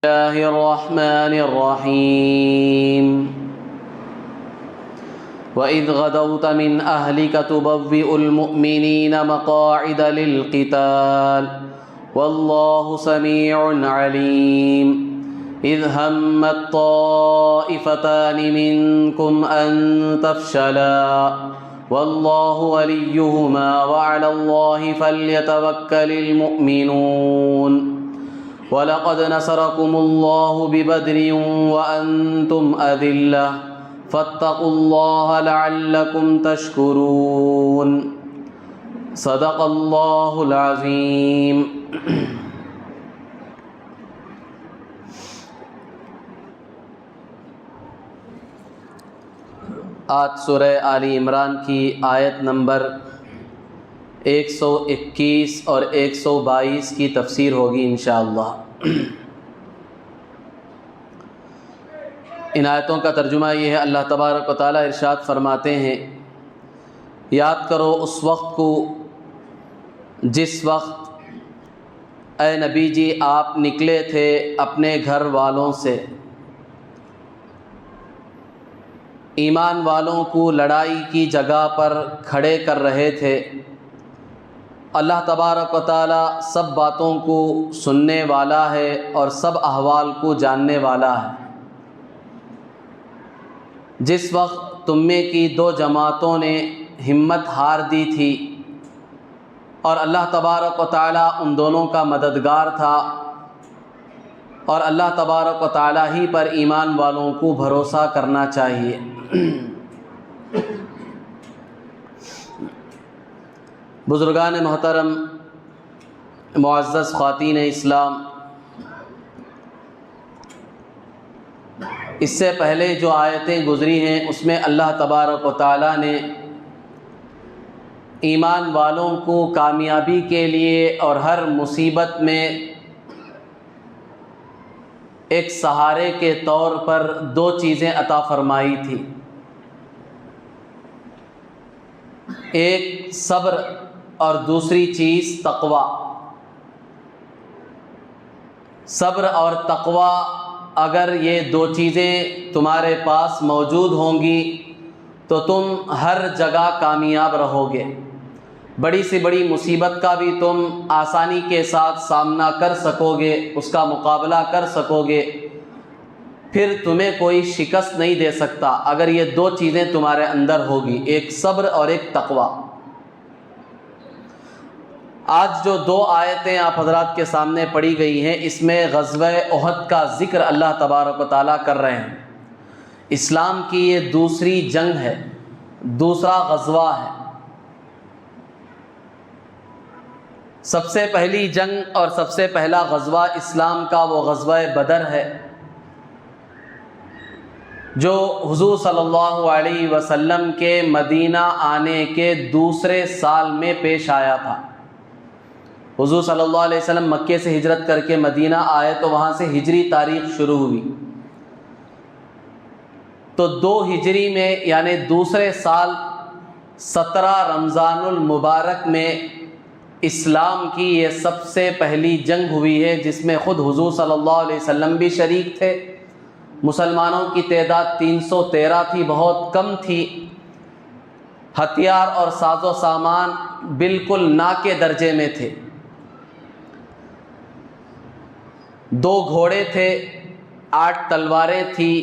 الله الرحمن الرحيم وإذ غدوت من أهلك تبوئ المؤمنين مقاعد للقتال والله سميع عليم إذ همت طائفتان منكم أن تفشلا والله وليهما وعلى الله فليتوكل المؤمنون وَلَقَدْ نَصَرَكُمُ اللَّهُ بِبَدْرٍ وَأَنْتُمْ أَذِلَّةٌ فَاتَّقُوا اللَّهَ لَعَلَّكُمْ تَشْكُرُونَ صدق اللہ العظیم۔ آج سورہ آل عمران کی آیت نمبر 121 اور 122 کی تفسیر ہوگی انشاءاللہ۔ ان آیتوں کا ترجمہ یہ ہے، اللہ تبارک و تعالیٰ ارشاد فرماتے ہیں، یاد کرو اس وقت کو جس وقت اے نبی جی آپ نکلے تھے اپنے گھر والوں سے، ایمان والوں کو لڑائی کی جگہ پر کھڑے کر رہے تھے۔ اللہ تبارک و تعالیٰ سب باتوں کو سننے والا ہے اور سب احوال کو جاننے والا ہے۔ جس وقت تم میں کی دو جماعتوں نے ہمت ہار دی تھی اور اللہ تبارک و تعالیٰ ان دونوں کا مددگار تھا، اور اللہ تبارک و تعالیٰ ہی پر ایمان والوں کو بھروسہ کرنا چاہیے۔ بزرگان محترم، معزز خواتین اسلام، اس سے پہلے جو آیتیں گزری ہیں اس میں اللہ تبارک و تعالیٰ نے ایمان والوں کو کامیابی کے لیے اور ہر مصیبت میں ایک سہارے کے طور پر دو چیزیں عطا فرمائی تھی، ایک صبر اور دوسری چیز تقوی۔ صبر اور تقوی اگر یہ دو چیزیں تمہارے پاس موجود ہوں گی تو تم ہر جگہ کامیاب رہو گے، بڑی سے بڑی مصیبت کا بھی تم آسانی کے ساتھ سامنا کر سکو گے، اس کا مقابلہ کر سکو گے، پھر تمہیں کوئی شکست نہیں دے سکتا اگر یہ دو چیزیں تمہارے اندر ہوگی، ایک صبر اور ایک تقوی۔ آج جو دو آیتیں آپ حضرات کے سامنے پڑھی گئی ہیں، اس میں غزوہ احد کا ذکر اللہ تبارک و تعالیٰ کر رہے ہیں۔ اسلام کی یہ دوسری جنگ ہے، دوسرا غزوہ ہے۔ سب سے پہلی جنگ اور سب سے پہلا غزوہ اسلام کا وہ غزوہ بدر ہے، جو حضور صلی اللہ علیہ وسلم کے مدینہ آنے کے دوسرے سال میں پیش آیا تھا۔ حضور صلی اللہ علیہ وسلم مکے سے ہجرت کر کے مدینہ آئے تو وہاں سے ہجری تاریخ شروع ہوئی، تو 2 ہجری میں یعنی دوسرے سال 17 رمضان المبارک میں اسلام کی یہ سب سے پہلی جنگ ہوئی ہے، جس میں خود حضور صلی اللہ علیہ وسلم بھی شریک تھے۔ مسلمانوں کی تعداد 313 تھی، بہت کم تھی، ہتھیار اور ساز و سامان بالکل نا کے درجے میں تھے۔ 2 گھوڑے تھے، 8 تلواریں تھیں،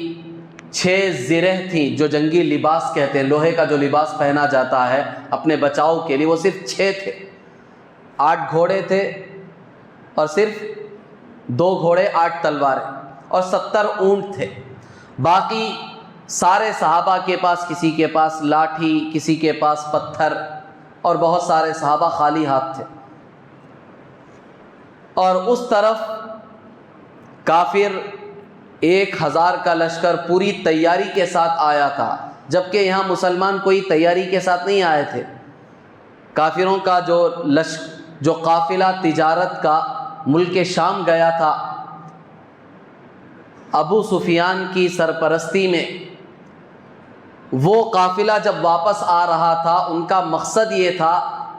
6 زرہ تھیں جو جنگی لباس کہتے ہیں، لوہے کا جو لباس پہنا جاتا ہے اپنے بچاؤ کے لیے، وہ صرف 6 تھے۔ 8 گھوڑے تھے اور صرف 2 گھوڑے، 8 تلواریں اور 70 اونٹ تھے۔ باقی سارے صحابہ کے پاس، کسی کے پاس لاٹھی، کسی کے پاس پتھر، اور بہت سارے صحابہ خالی ہاتھ تھے۔ اور اس طرف کافر 1000 کا لشکر پوری تیاری کے ساتھ آیا تھا، جبکہ یہاں مسلمان کوئی تیاری کے ساتھ نہیں آئے تھے۔ کافروں کا جو قافلہ تجارت کا ملک شام گیا تھا، ابو سفیان کی سرپرستی میں، وہ قافلہ جب واپس آ رہا تھا ان کا مقصد یہ تھا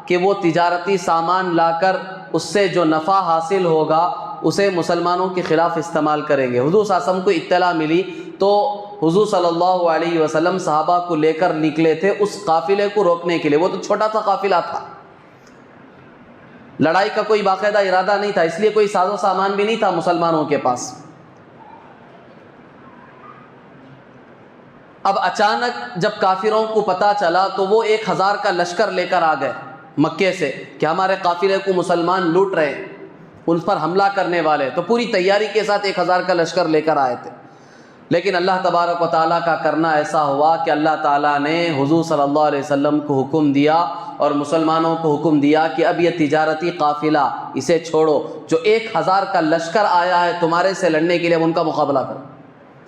کہ وہ تجارتی سامان لا کر اس سے جو نفع حاصل ہوگا اسے مسلمانوں کے خلاف استعمال کریں گے۔ حضور صلی اللہ علیہ وسلم کو اطلاع ملی تو حضور صلی اللہ علیہ وسلم صحابہ کو لے کر نکلے تھے اس قافلے کو روکنے کے لیے۔ وہ تو چھوٹا سا قافلہ تھا، لڑائی کا کوئی باقاعدہ ارادہ نہیں تھا، اس لیے کوئی ساز و سامان بھی نہیں تھا مسلمانوں کے پاس۔ اب اچانک جب کافروں کو پتہ چلا تو وہ 1000 کا لشکر لے کر آ گئے مکے سے کہ ہمارے قافلے کو مسلمان لوٹ رہے ہیں، ان پر حملہ کرنے والے، تو پوری تیاری کے ساتھ 1000 کا لشکر لے کر آئے تھے۔ لیکن اللہ تبارک و تعالیٰ کا کرنا ایسا ہوا کہ اللہ تعالیٰ نے حضور صلی اللہ علیہ وسلم کو حکم دیا اور مسلمانوں کو حکم دیا کہ اب یہ تجارتی قافلہ اسے چھوڑو، جو 1000 کا لشکر آیا ہے تمہارے سے لڑنے کے لیے، اب ان کا مقابلہ کرو۔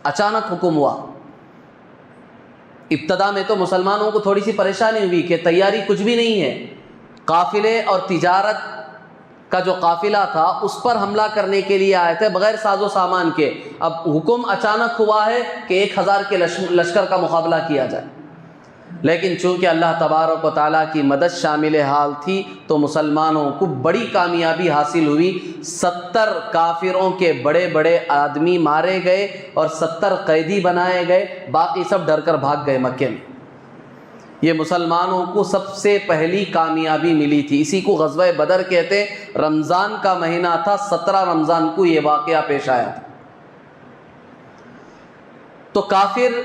اچانک حکم ہوا۔ ابتدا میں تو مسلمانوں کو تھوڑی سی پریشانی ہوئی کہ تیاری کچھ بھی نہیں ہے، قافلے اور تجارت کا جو قافلہ تھا اس پر حملہ کرنے کے لیے آئے تھے بغیر ساز و سامان کے۔ اب حکم اچانک ہوا ہے کہ 1000 کے لشکر کا مقابلہ کیا جائے، لیکن چونکہ اللہ تبارک و تعالیٰ کی مدد شامل حال تھی تو مسلمانوں کو بڑی کامیابی حاصل ہوئی۔ 70 کافروں کے بڑے بڑے آدمی مارے گئے اور 70 قیدی بنائے گئے، باقی سب ڈر کر بھاگ گئے مکے میں۔ یہ مسلمانوں کو سب سے پہلی کامیابی ملی تھی، اسی کو غزوہ بدر کہتے۔ رمضان کا مہینہ تھا، 17 رمضان کو یہ واقعہ پیش آیا تھا۔ تو کافر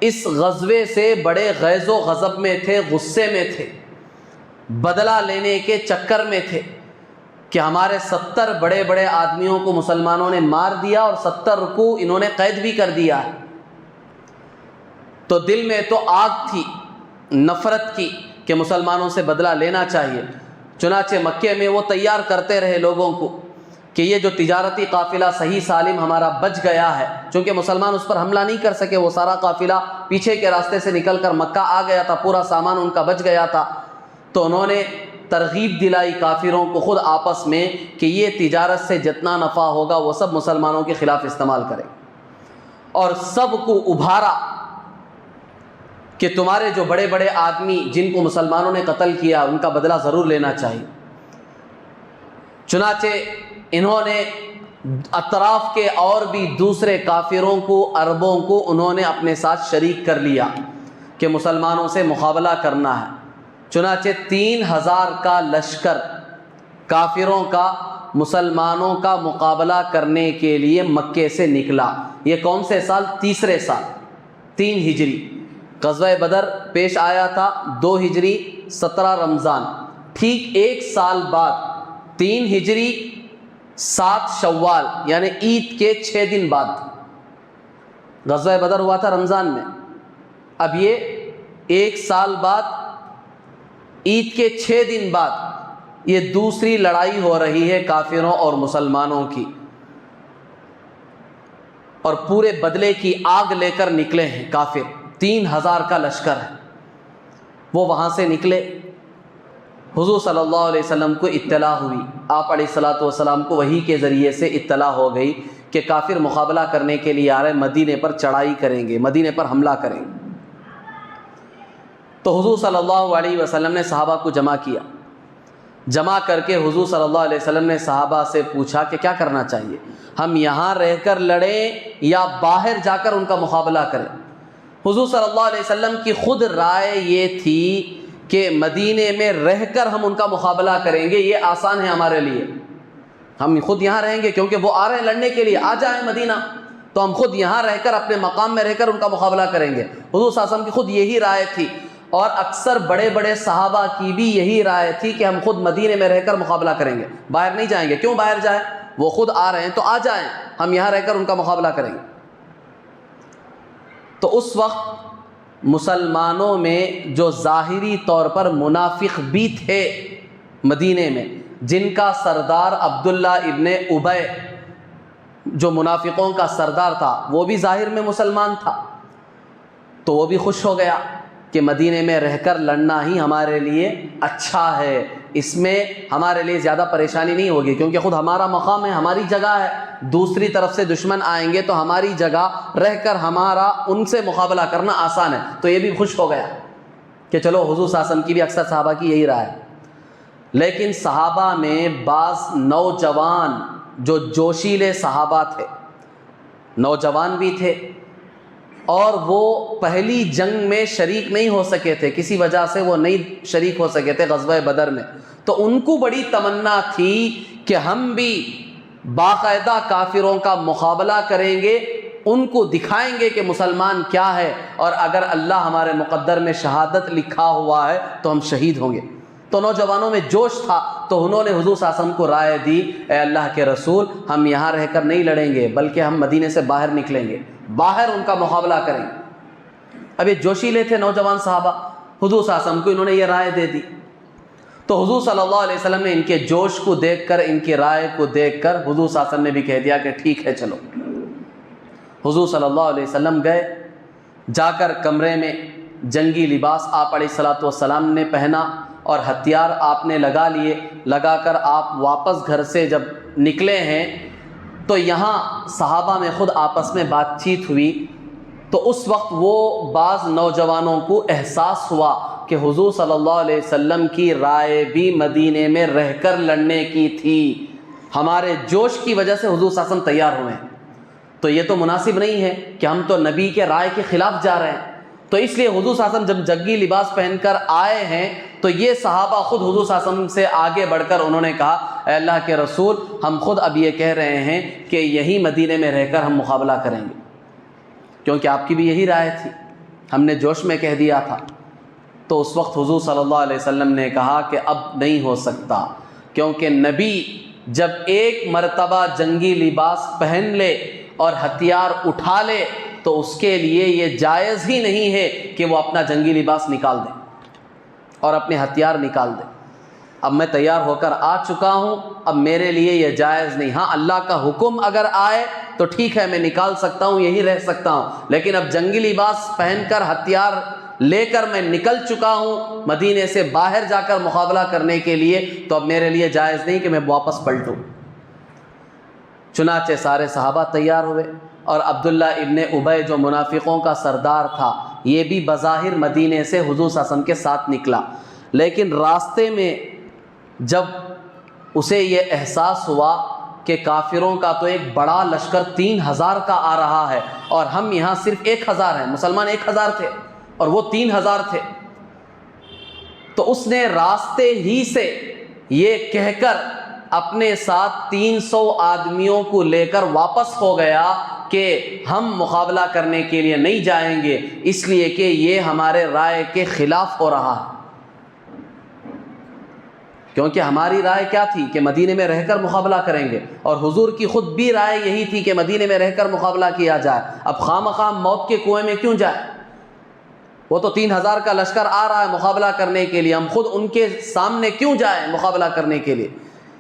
اس غزوے سے بڑے غیظ و غضب میں تھے، غصے میں تھے، بدلہ لینے کے چکر میں تھے کہ ہمارے 70 بڑے بڑے آدمیوں کو مسلمانوں نے مار دیا اور 70 کو انہوں نے قید بھی کر دیا ہے۔ تو دل میں تو آگ تھی نفرت کی کہ مسلمانوں سے بدلہ لینا چاہیے۔ چنانچہ مکے میں وہ تیار کرتے رہے لوگوں کو کہ یہ جو تجارتی قافلہ صحیح سالم ہمارا بچ گیا ہے، چونکہ مسلمان اس پر حملہ نہیں کر سکے، وہ سارا قافلہ پیچھے کے راستے سے نکل کر مکہ آ گیا تھا، پورا سامان ان کا بچ گیا تھا۔ تو انہوں نے ترغیب دلائی کافروں کو خود آپس میں کہ یہ تجارت سے جتنا نفع ہوگا وہ سب مسلمانوں کے خلاف استعمال کریں، اور سب کو ابھارا کہ تمہارے جو بڑے بڑے آدمی جن کو مسلمانوں نے قتل کیا ان کا بدلہ ضرور لینا چاہیے۔ چنانچہ انہوں نے اطراف کے اور بھی دوسرے کافروں کو، عربوں کو انہوں نے اپنے ساتھ شریک کر لیا کہ مسلمانوں سے مقابلہ کرنا ہے۔ چنانچہ 3000 کا لشکر کافروں کا مسلمانوں کا مقابلہ کرنے کے لیے مکے سے نکلا۔ یہ کون سے سال؟ تیسرے سال، 3 ہجری۔ غزوہ بدر پیش آیا تھا 2 ہجری 17 رمضان، ٹھیک 1 سال بعد 3 ہجری 7 شوال یعنی عید کے 6 دن بعد غزوہ بدر ہوا تھا رمضان میں۔ اب یہ 1 سال بعد عید کے 6 دن بعد یہ دوسری لڑائی ہو رہی ہے کافروں اور مسلمانوں کی، اور پورے بدلے کی آگ لے کر نکلے ہیں کافر۔ 3000 کا لشکر ہے، وہ وہاں سے نکلے۔ حضور صلی اللہ علیہ وسلم کو اطلاع ہوئی، آپ علیہ الصلوۃ والسلام کو وحی کے ذریعے سے اطلاع ہو گئی کہ کافر مقابلہ کرنے کے لیے آ رہے، مدینے پر چڑھائی کریں گے، مدینے پر حملہ کریں گے۔ تو حضور صلی اللہ علیہ وسلم نے صحابہ کو جمع کیا، جمع کر کے حضور صلی اللہ علیہ وسلم نے صحابہ سے پوچھا کہ کیا کرنا چاہیے، ہم یہاں رہ کر لڑیں یا باہر جا کر ان کا مقابلہ کریں؟ حضور صلی اللہ علیہ وسلم کی خود رائے یہ تھی کہ مدینے میں رہ کر ہم ان کا مقابلہ کریں گے، یہ آسان ہے ہمارے لیے، ہم خود یہاں رہیں گے، کیونکہ وہ آ رہے ہیں لڑنے کے لیے، آ جائیں مدینہ، تو ہم خود یہاں رہ کر اپنے مقام میں رہ کر ان کا مقابلہ کریں گے۔ حضور صلی اللہ علیہ وسلم کی خود یہی رائے تھی، اور اکثر بڑے بڑے صحابہ کی بھی یہی رائے تھی کہ ہم خود مدینے میں رہ کر مقابلہ کریں گے، باہر نہیں جائیں گے۔ کیوں باہر جائیں؟ وہ خود آ رہے ہیں تو آ جائیں، ہم یہاں رہ کر ان کا مقابلہ کریں گے۔ تو اس وقت مسلمانوں میں جو ظاہری طور پر منافق بھی تھے مدینے میں، جن کا سردار عبداللہ ابن ابی جو منافقوں کا سردار تھا وہ بھی ظاہر میں مسلمان تھا، تو وہ بھی خوش ہو گیا کہ مدینے میں رہ کر لڑنا ہی ہمارے لیے اچھا ہے، اس میں ہمارے لیے زیادہ پریشانی نہیں ہوگی، کیونکہ خود ہمارا مقام ہے، ہماری جگہ ہے، دوسری طرف سے دشمن آئیں گے تو ہماری جگہ رہ کر ہمارا ان سے مقابلہ کرنا آسان ہے۔ تو یہ بھی خوش ہو گیا کہ چلو، حضور صلی اللہ علیہ وسلم کی بھی اکثر صحابہ کی یہی رائے ہے۔ لیکن صحابہ میں بعض نوجوان جو جوشیلے صحابہ تھے، نوجوان بھی تھے اور وہ پہلی جنگ میں شریک نہیں ہو سکے تھے، کسی وجہ سے وہ نہیں شریک ہو سکے تھے غزوہ بدر میں، تو ان کو بڑی تمنا تھی کہ ہم بھی باقاعدہ کافروں کا مقابلہ کریں گے، ان کو دکھائیں گے کہ مسلمان کیا ہے، اور اگر اللہ ہمارے مقدر میں شہادت لکھا ہوا ہے تو ہم شہید ہوں گے۔ تو نوجوانوں میں جوش تھا، تو انہوں نے حضور صلی اللہ علیہ وسلم کو رائے دی، اے اللہ کے رسول، ہم یہاں رہ کر نہیں لڑیں گے بلکہ ہم مدینے سے باہر نکلیں گے، باہر ان کا مقابلہ کریں گے۔ اب یہ جوشیلے تھے نوجوان صحابہ، حضور صلی اللہ علیہ وسلم کو انہوں نے یہ رائے دے دی، تو حضور صلی اللہ علیہ وسلم نے ان کے جوش کو دیکھ کر، ان کی رائے کو دیکھ کر حضور صلی اللہ علیہ وسلم نے بھی کہہ دیا کہ ٹھیک ہے چلو۔ حضور صلی اللہ علیہ وسلم گئے، جا کر کمرے میں جنگی لباس آپ علیہ الصلوۃ والسلام نے پہنا اور ہتھیار آپ نے لگا لیے، لگا کر آپ واپس گھر سے جب نکلے ہیں تو یہاں صحابہ میں خود آپس میں بات چیت ہوئی، تو اس وقت وہ بعض نوجوانوں کو احساس ہوا کہ حضور صلی اللہ علیہ وسلم کی رائے بھی مدینے میں رہ کر لڑنے کی تھی، ہمارے جوش کی وجہ سے حضور صلی اللہ علیہ وسلم تیار ہوئے ہیں، تو یہ تو مناسب نہیں ہے کہ ہم تو نبی کے رائے کے خلاف جا رہے ہیں۔ تو اس لیے حضور صلی اللہ علیہ وسلم جب جنگی لباس پہن کر آئے ہیں تو یہ صحابہ خود حضور صلی اللہ علیہ وسلم سے آگے بڑھ کر انہوں نے کہا، اے اللہ کے رسول، ہم خود اب یہ کہہ رہے ہیں کہ یہی مدینے میں رہ کر ہم مقابلہ کریں گے، کیونکہ آپ کی بھی یہی رائے تھی، ہم نے جوش میں کہہ دیا تھا۔ تو اس وقت حضور صلی اللہ علیہ وسلم نے کہا کہ اب نہیں ہو سکتا، کیونکہ نبی جب ایک مرتبہ جنگی لباس پہن لے اور ہتھیار اٹھا لے تو اس کے لیے یہ جائز ہی نہیں ہے کہ وہ اپنا جنگی لباس نکال دے اور اپنے ہتھیار نکال دے۔ اب میں تیار ہو کر آ چکا ہوں، اب میرے لیے یہ جائز نہیں۔ ہاں، اللہ کا حکم اگر آئے تو ٹھیک ہے، میں نکال سکتا ہوں، یہی رہ سکتا ہوں، لیکن اب جنگی لباس پہن کر ہتھیار لے کر میں نکل چکا ہوں مدینے سے باہر جا کر مقابلہ کرنے کے لیے، تو اب میرے لیے جائز نہیں کہ میں واپس پلٹوں۔ چنانچہ سارے صحابہ تیار ہوئے، اور عبداللہ ابن ابی جو منافقوں کا سردار تھا، یہ بھی بظاہر مدینے سے حضور صلی اللہ علیہ وسلم کے ساتھ نکلا، لیکن راستے میں جب اسے یہ احساس ہوا کہ کافروں کا تو ایک بڑا لشکر 3000 کا آ رہا ہے اور ہم یہاں صرف 1000 ہیں، مسلمان 1000 تھے اور وہ 3000 تھے، تو اس نے راستے ہی سے یہ کہہ کر اپنے ساتھ 300 آدمیوں کو لے کر واپس ہو گیا کہ ہم مقابلہ کرنے کے لیے نہیں جائیں گے، اس لیے کہ یہ ہمارے رائے کے خلاف ہو رہا ہے، کیونکہ ہماری رائے کیا تھی کہ مدینے میں رہ کر مقابلہ کریں گے، اور حضور کی خود بھی رائے یہی تھی کہ مدینے میں رہ کر مقابلہ کیا جائے۔ اب خواہ موت کے کنویں میں کیوں جائے؟ وہ تو 3000 کا لشکر آ رہا ہے مقابلہ کرنے کے لیے، ہم خود ان کے سامنے کیوں جائیں مقابلہ کرنے کے لیے؟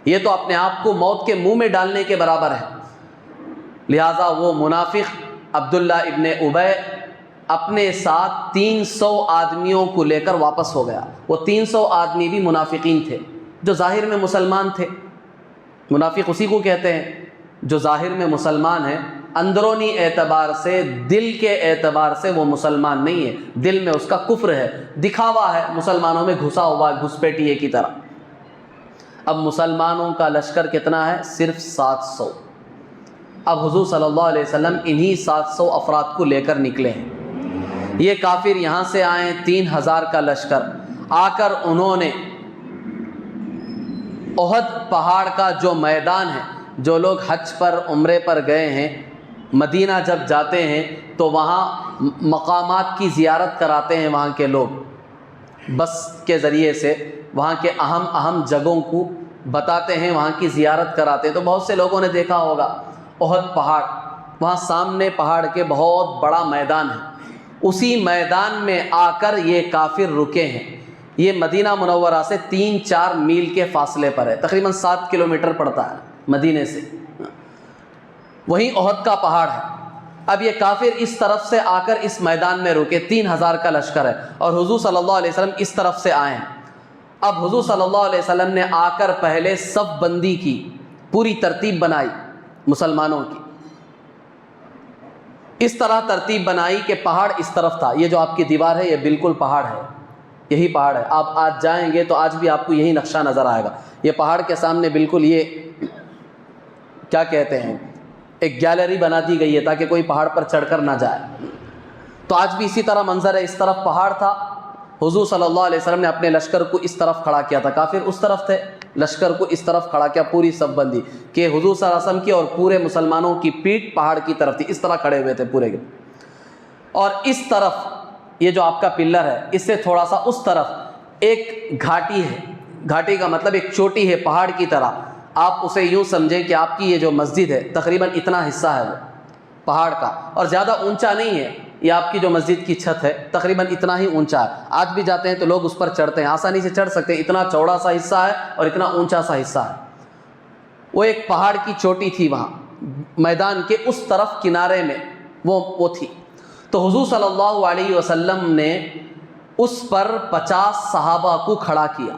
یہ تو اپنے آپ کو موت کے منہ میں ڈالنے کے برابر ہے۔ لہٰذا وہ منافق عبداللہ ابن ابی اپنے ساتھ 300 آدمیوں کو لے کر واپس ہو گیا۔ وہ 300 آدمی بھی منافقین تھے جو ظاہر میں مسلمان تھے، منافق اسی کو کہتے ہیں جو ظاہر میں مسلمان ہیں، اندرونی اعتبار سے، دل کے اعتبار سے وہ مسلمان نہیں ہے، دل میں اس کا کفر ہے، دکھاوا ہے، مسلمانوں میں گھسا ہوا ہے گھسپیٹیے کی طرح۔ اب مسلمانوں کا لشکر کتنا ہے؟ صرف 700۔ اب حضور صلی اللہ علیہ وسلم انہی 700 افراد کو لے کر نکلے ہیں۔ یہ کافر یہاں سے آئے 3000 کا لشکر، آ کر انہوں نے احد پہاڑ کا جو میدان ہے، جو لوگ حج پر عمرے پر گئے ہیں، مدینہ جب جاتے ہیں تو وہاں مقامات کی زیارت کراتے ہیں، وہاں کے لوگ بس کے ذریعے سے وہاں کے اہم جگہوں کو بتاتے ہیں، وہاں کی زیارت کراتے ہیں۔ تو بہت سے لوگوں نے دیکھا ہوگا احد پہاڑ، وہاں سامنے پہاڑ کے بہت بڑا میدان ہے، اسی میدان میں آ کر یہ کافر رکے ہیں۔ یہ مدینہ منورہ سے 3-4 میل کے فاصلے پر ہے، تقریباً 7 کلومیٹر پڑتا ہے مدینے سے، وہیں احد کا پہاڑ ہے۔ اب یہ کافر اس طرف سے آ کر اس میدان میں رکے، 3000 کا لشکر ہے، اور حضور صلی اللہ علیہ وسلم اس طرف سے آئے ہیں۔ اب حضور صلی اللہ علیہ وسلم نے آ کر پہلے صف بندی کی، پوری ترتیب بنائی مسلمانوں کی، اس طرح ترتیب بنائی کہ پہاڑ اس طرف تھا، یہ جو آپ کی دیوار ہے یہ بالکل پہاڑ ہے، یہی پہاڑ ہے. آپ آج جائیں گے تو آج بھی آپ کو یہی نقشہ نظر آئے گا. یہ پہاڑ کے سامنے بالکل یہ کیا کہتے ہیں ایک گیلری بنا دی گئی ہے تاکہ کوئی پہاڑ پر چڑھ کر نہ جائے. تو آج بھی اسی طرح منظر ہے. اس طرف پہاڑ تھا, حضور صلی اللہ علیہ وسلم نے اپنے لشکر کو اس طرف کھڑا کیا تھا, کافر اس طرف تھے, لشکر کو اس طرف کھڑا کیا, پوری صف بندی کہ حضور صلی اللہ علیہ وسلم کی اور پورے مسلمانوں کی پیٹھ پہاڑ کی طرف تھی, اس طرح کھڑے ہوئے تھے پورے کے. اور اس طرف یہ جو آپ کا پلر ہے اس سے تھوڑا سا اس طرف ایک گھاٹی ہے, گھاٹی کا مطلب ایک چوٹی ہے پہاڑ کی طرح. آپ اسے یوں سمجھیں کہ آپ کی یہ جو مسجد ہے تقریباً اتنا حصہ ہے وہ پہاڑ کا, اور زیادہ اونچا نہیں ہے. یہ آپ کی جو مسجد کی چھت ہے تقریباً اتنا ہی اونچا ہے. آج بھی جاتے ہیں تو لوگ اس پر چڑھتے ہیں, آسانی سے چڑھ سکتے ہیں, اتنا چوڑا سا حصہ ہے اور اتنا اونچا سا حصہ ہے. وہ ایک پہاڑ کی چوٹی تھی وہاں میدان کے اس طرف کنارے میں وہ تھی. تو حضور صلی اللہ علیہ وسلم نے اس پر 50 صحابہ کو کھڑا کیا.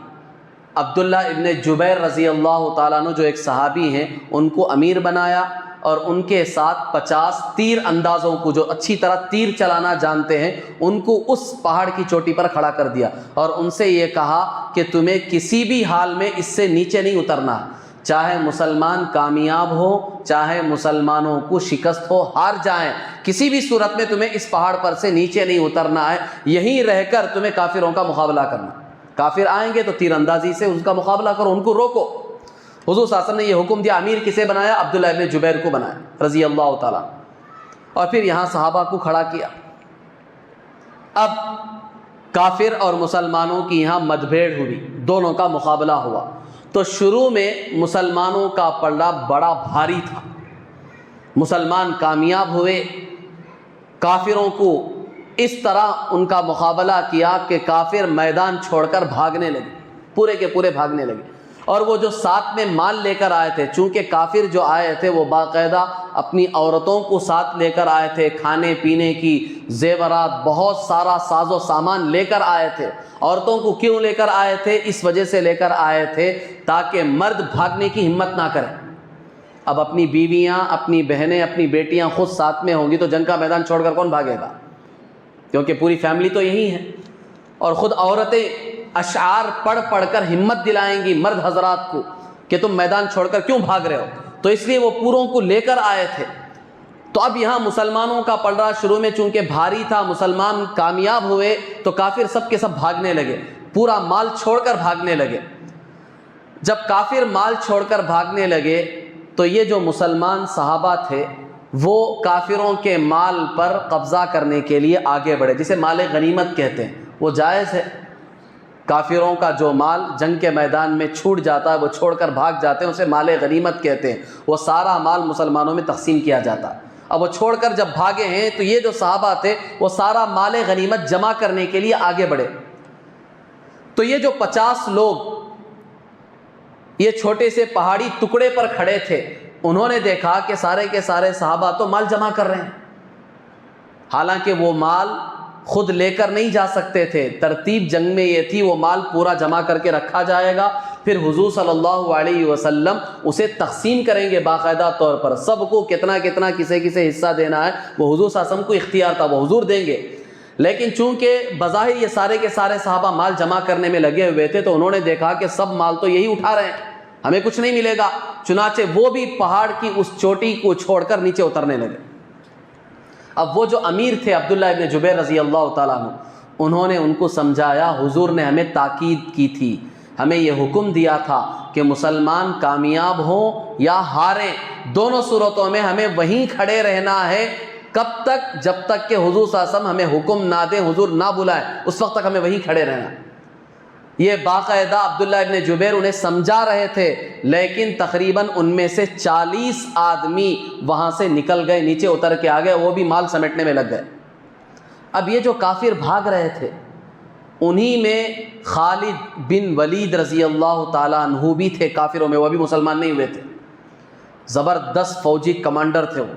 عبداللہ ابن جبیر رضی اللہ تعالیٰ عنہ جو ایک صحابی ہیں ان کو امیر بنایا, اور ان کے ساتھ 50 تیر اندازوں کو جو اچھی طرح تیر چلانا جانتے ہیں ان کو اس پہاڑ کی چوٹی پر کھڑا کر دیا, اور ان سے یہ کہا کہ تمہیں کسی بھی حال میں اس سے نیچے نہیں اترنا, چاہے مسلمان کامیاب ہو, چاہے مسلمانوں کو شکست ہو, ہار جائیں, کسی بھی صورت میں تمہیں اس پہاڑ پر سے نیچے نہیں اترنا ہے, یہیں رہ کر تمہیں کافروں کا مقابلہ کرنا. کافر آئیں گے تو تیر اندازی سے ان کا مقابلہ کرو, ان کو روکو. حضور صلی اللہ علیہ وسلم نے یہ حکم دیا. امیر کسے بنایا؟ عبداللہ ابن جبیر کو بنایا رضی اللہ تعالیٰ, اور پھر یہاں صحابہ کو کھڑا کیا. اب کافر اور مسلمانوں کی یہاں مدبھیڑ ہوئی, دونوں کا مقابلہ ہوا. تو شروع میں مسلمانوں کا پلڑا بڑا بھاری تھا, مسلمان کامیاب ہوئے, کافروں کو اس طرح ان کا مقابلہ کیا کہ کافر میدان چھوڑ کر بھاگنے لگے, پورے کے پورے بھاگنے لگے. اور وہ جو ساتھ میں مال لے کر آئے تھے, چونکہ کافر جو آئے تھے وہ باقاعدہ اپنی عورتوں کو ساتھ لے کر آئے تھے, کھانے پینے کی زیورات, بہت سارا ساز و سامان لے کر آئے تھے. عورتوں کو کیوں لے کر آئے تھے؟ اس وجہ سے لے کر آئے تھے تاکہ مرد بھاگنے کی ہمت نہ کریں. اب اپنی بیویاں, اپنی بہنیں, اپنی بیٹیاں خود ساتھ میں ہوں گی تو جنگ کا میدان چھوڑ کر کون بھاگے گا, کیونکہ پوری فیملی تو یہی ہے. اور خود عورتیں اشعار پڑھ پڑھ کر ہمت دلائیں گی مرد حضرات کو کہ تم میدان چھوڑ کر کیوں بھاگ رہے ہو, تو اس لیے وہ پوروں کو لے کر آئے تھے. تو اب یہاں مسلمانوں کا پلڑا شروع میں چونکہ بھاری تھا, مسلمان کامیاب ہوئے تو کافر سب کے سب بھاگنے لگے, پورا مال چھوڑ کر بھاگنے لگے. جب کافر مال چھوڑ کر بھاگنے لگے تو یہ جو مسلمان صحابہ تھے وہ کافروں کے مال پر قبضہ کرنے کے لیے آگے بڑھے, جسے مال غنیمت کہتے ہیں. وہ جائز ہے, کافروں کا جو مال جنگ کے میدان میں چھوٹ جاتا ہے, وہ چھوڑ کر بھاگ جاتے ہیں, اسے مال غنیمت کہتے ہیں. وہ سارا مال مسلمانوں میں تقسیم کیا جاتا ہے. اب وہ چھوڑ کر جب بھاگے ہیں تو یہ جو صحابہ تھے وہ سارا مال غنیمت جمع کرنے کے لیے آگے بڑھے. تو یہ جو 50 لوگ یہ چھوٹے سے پہاڑی ٹکڑے پر کھڑے تھے, انہوں نے دیکھا کہ سارے کے سارے صحابہ تو مال جمع کر رہے ہیں, حالانکہ وہ مال خود لے کر نہیں جا سکتے تھے. ترتیب جنگ میں یہ تھی وہ مال پورا جمع کر کے رکھا جائے گا, پھر حضور صلی اللہ علیہ وسلم اسے تقسیم کریں گے باقاعدہ طور پر, سب کو کتنا کتنا کسے کسے حصہ دینا ہے وہ حضور صلی اللہ علیہ وسلم کو اختیار تھا, وہ حضور دیں گے. لیکن چونکہ بظاہر یہ سارے کے سارے صحابہ مال جمع کرنے میں لگے ہوئے تھے تو انہوں نے دیکھا کہ سب مال تو یہی اٹھا رہے ہیں, ہمیں کچھ نہیں ملے گا. چنانچہ وہ بھی پہاڑ کی اس چوٹی کو چھوڑ کر نیچے اترنے لگے. اب وہ جو امیر تھے عبداللہ ابن جبیر رضی اللہ تعالیٰ عنہ, انہوں نے ان کو سمجھایا, حضور نے ہمیں تاکید کی تھی, ہمیں یہ حکم دیا تھا کہ مسلمان کامیاب ہوں یا ہاریں, دونوں صورتوں میں ہمیں وہیں کھڑے رہنا ہے. کب تک؟ جب تک کہ حضور صلی اللہ علیہ وسلم ہمیں حکم نہ دیں, حضور نہ بلائیں, اس وقت تک ہمیں وہیں کھڑے رہنا. یہ باقاعدہ عبداللہ ابن جبیر انہیں سمجھا رہے تھے, لیکن تقریباً ان میں سے 40 آدمی وہاں سے نکل گئے, نیچے اتر کے آ گئے, وہ بھی مال سمیٹنے میں لگ گئے. اب یہ جو کافر بھاگ رہے تھے انہی میں خالد بن ولید رضی اللہ تعالیٰ عنہ بھی تھے کافروں میں, وہ بھی مسلمان نہیں ہوئے تھے. زبردست فوجی کمانڈر تھے وہ,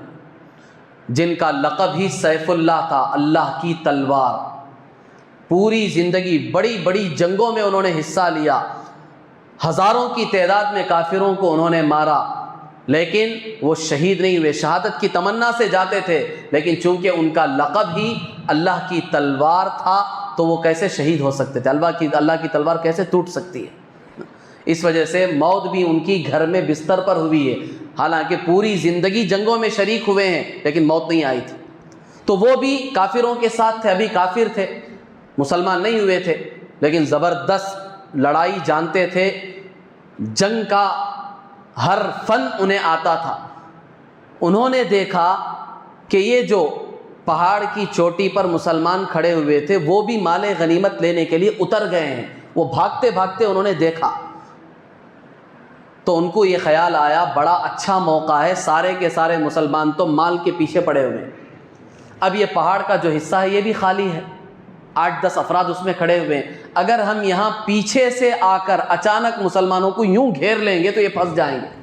جن کا لقب ہی سیف اللہ تھا, اللہ کی تلوار. پوری زندگی بڑی بڑی جنگوں میں انہوں نے حصہ لیا, ہزاروں کی تعداد میں کافروں کو انہوں نے مارا, لیکن وہ شہید نہیں ہوئے. شہادت کی تمنا سے جاتے تھے, لیکن چونکہ ان کا لقب ہی اللہ کی تلوار تھا تو وہ کیسے شہید ہو سکتے تھے؟ اللہ کی تلوار کیسے ٹوٹ سکتی ہے؟ اس وجہ سے موت بھی ان کی گھر میں بستر پر ہوئی ہے، حالانکہ پوری زندگی جنگوں میں شریک ہوئے ہیں لیکن موت نہیں آئی تھی۔ تو وہ بھی کافروں کے ساتھ تھے، ابھی کافر تھے، مسلمان نہیں ہوئے تھے، لیکن زبردست لڑائی جانتے تھے، جنگ کا ہر فن انہیں آتا تھا۔ انہوں نے دیکھا کہ یہ جو پہاڑ کی چوٹی پر مسلمان کھڑے ہوئے تھے وہ بھی مال غنیمت لینے کے لیے اتر گئے ہیں، وہ بھاگتے بھاگتے انہوں نے دیکھا تو ان کو یہ خیال آیا بڑا اچھا موقع ہے، سارے کے سارے مسلمان تو مال کے پیچھے پڑے ہوئے ہیں، اب یہ پہاڑ کا جو حصہ ہے یہ بھی خالی ہے، 8-10 افراد اس میں کھڑے ہوئے ہیں، اگر ہم یہاں پیچھے سے آ کر اچانک مسلمانوں کو یوں گھیر لیں گے تو یہ پھنس جائیں گے۔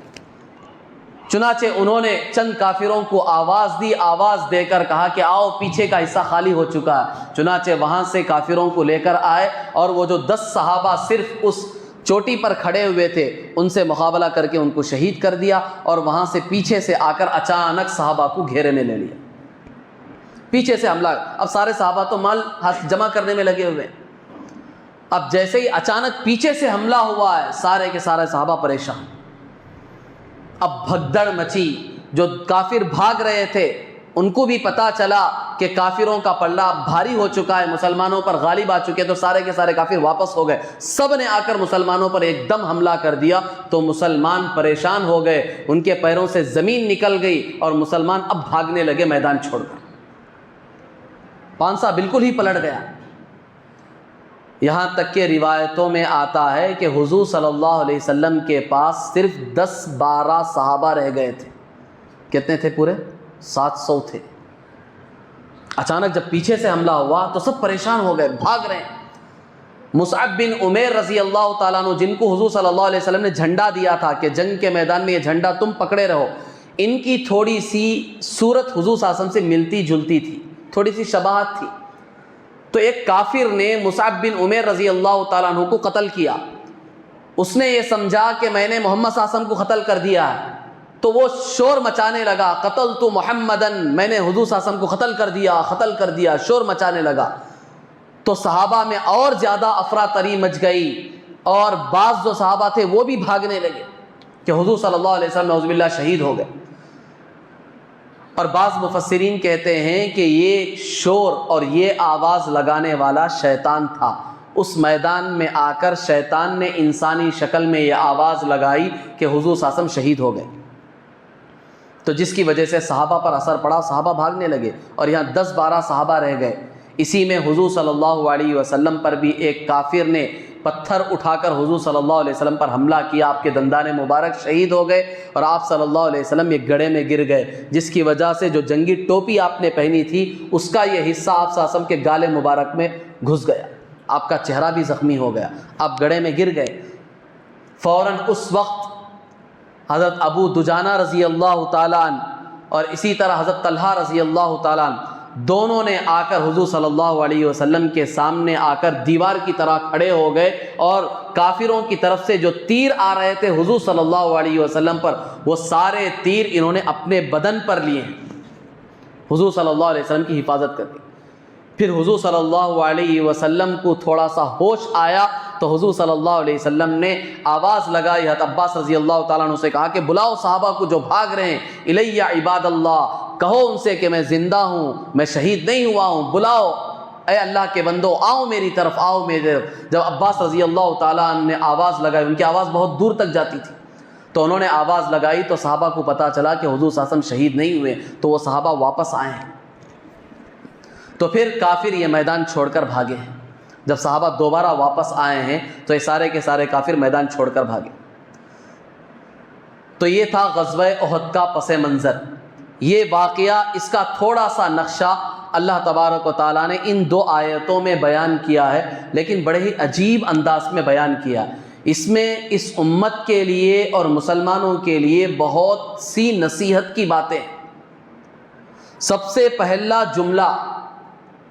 چنانچہ انہوں نے چند کافروں کو آواز دی، آواز دے کر کہا کہ آؤ پیچھے کا حصہ خالی ہو چکا ہے۔ چنانچہ وہاں سے کافروں کو لے کر آئے اور وہ جو 10 صحابہ صرف اس چوٹی پر کھڑے ہوئے تھے ان سے مقابلہ کر کے ان کو شہید کر دیا، اور وہاں سے پیچھے سے آ کر اچانک صحابہ کو گھیرے میں لے لیا، پیچھے سے حملہ۔ اب سارے صحابہ تو مال جمع کرنے میں لگے ہوئے، اب جیسے ہی اچانک پیچھے سے حملہ ہوا ہے سارے کے سارے صحابہ پریشان، اب بھگدڑ مچی، جو کافر بھاگ رہے تھے ان کو بھی پتا چلا کہ کافروں کا پلڑا بھاری ہو چکا ہے، مسلمانوں پر غالب آ چکے، تو سارے کے سارے کافر واپس ہو گئے، سب نے آ کر مسلمانوں پر ایک دم حملہ کر دیا، تو مسلمان پریشان ہو گئے، ان کے پیروں سے زمین نکل گئی اور مسلمان اب بھاگنے لگے میدان چھوڑ کر، پانسا بالکل ہی پلٹ گیا۔ یہاں تک کہ روایتوں میں آتا ہے کہ حضور صلی اللہ علیہ وسلم کے پاس صرف 10-12 صحابہ رہ گئے تھے، کتنے تھے پورے؟ 700 تھے۔ اچانک جب پیچھے سے حملہ ہوا تو سب پریشان ہو گئے، بھاگ رہے ہیں۔ مصعب بن عمیر رضی اللہ تعالیٰ عنہ، جن کو حضور صلی اللہ علیہ وسلم نے جھنڈا دیا تھا کہ جنگ کے میدان میں یہ جھنڈا تم پکڑے رہو، ان کی تھوڑی سی صورت حضور صلی اللہ علیہ وسلم سے ملتی جلتی تھی، تھوڑی سی شباہت تھی، تو ایک کافر نے مصعب بن عمیر رضی اللہ تعالیٰ عنہ کو قتل کیا، اس نے یہ سمجھا کہ میں نے محمد صلی اللہ علیہ وسلم کو قتل کر دیا ہے، تو وہ شور مچانے لگا، قتلت محمدن، میں نے حضور صلی اللہ علیہ وسلم کو قتل کر دیا، شور مچانے لگا، تو صحابہ میں اور زیادہ افراتری مچ گئی، اور بعض جو صحابہ تھے وہ بھی بھاگنے لگے کہ حضور صلی اللہ علیہ وسلم نعوذ باللہ شہید ہو گئے۔ اور بعض مفسرین کہتے ہیں کہ یہ شور اور یہ آواز لگانے والا شیطان تھا، اس میدان میں آ کر شیطان نے انسانی شکل میں یہ آواز لگائی کہ حضور صلی اللہ علیہ وسلم شہید ہو گئے، تو جس کی وجہ سے صحابہ پر اثر پڑا، صحابہ بھاگنے لگے، اور یہاں 10-12 صحابہ رہ گئے۔ اسی میں حضور صلی اللہ علیہ وسلم پر بھی ایک کافر نے پتھر اٹھا کر حضور صلی اللہ علیہ وسلم پر حملہ کیا، آپ کے دندان مبارک شہید ہو گئے، اور آپ صلی اللہ علیہ وسلم ایک گڑھے میں گر گئے، جس کی وجہ سے جو جنگی ٹوپی آپ نے پہنی تھی اس کا یہ حصہ آپ صلی اللہ علیہ وسلم کے گالے مبارک میں گھس گیا، آپ کا چہرہ بھی زخمی ہو گیا، آپ گڑھے میں گر گئے۔ فوراً اس وقت حضرت ابو دجانہ رضی اللہ تعالیٰ عنہ اور اسی طرح حضرت طلحہ رضی اللہ تعالیٰ عنہ دونوں نے آ کر حضور صلی اللہ علیہ وسلم کے سامنے آ کر دیوار کی طرح کھڑے ہو گئے، اور کافروں کی طرف سے جو تیر آ رہے تھے حضور صلی اللہ علیہ وسلم پر، وہ سارے تیر انہوں نے اپنے بدن پر لیے ہیں، حضور صلی اللہ علیہ وسلم کی حفاظت کر دی۔ پھر حضور صلی اللہ علیہ وسلم کو تھوڑا سا ہوش آیا تو حضور صلی اللہ علیہ وسلم نے آواز لگائی، حضرت عباس رضی اللہ تعالیٰ عنہ سے کہا کہ بلاؤ صحابہ کو جو بھاگ رہے ہیں، الیہ عباد اللہ، کہو ان سے کہ میں زندہ ہوں، میں شہید نہیں ہوا ہوں، بلاؤ اے اللہ کے بندو، آؤ میری طرف، آؤ میری طرف۔ جب عباس رضی اللہ تعالیٰ عنہ نے آواز لگائی، ان کی آواز بہت دور تک جاتی تھی، تو انہوں نے آواز لگائی تو صحابہ کو پتہ چلا کہ حضور صلی اللہ علیہ وسلم شہید نہیں ہوئے، تو وہ صحابہ واپس آئے ہیں۔ تو پھر کافر یہ میدان چھوڑ کر بھاگے ہیں، جب صحابہ دوبارہ واپس آئے ہیں تو یہ سارے کے سارے کافر میدان چھوڑ کر بھاگے۔ تو یہ تھا غزوہ احد کا پس منظر، یہ واقعہ، اس کا تھوڑا سا نقشہ اللہ تبارک و تعالیٰ نے ان 2 آیتوں میں بیان کیا ہے، لیکن بڑے ہی عجیب انداز میں بیان کیا۔ اس میں اس امت کے لیے اور مسلمانوں کے لیے بہت سی نصیحت کی باتیں۔ سب سے پہلا جملہ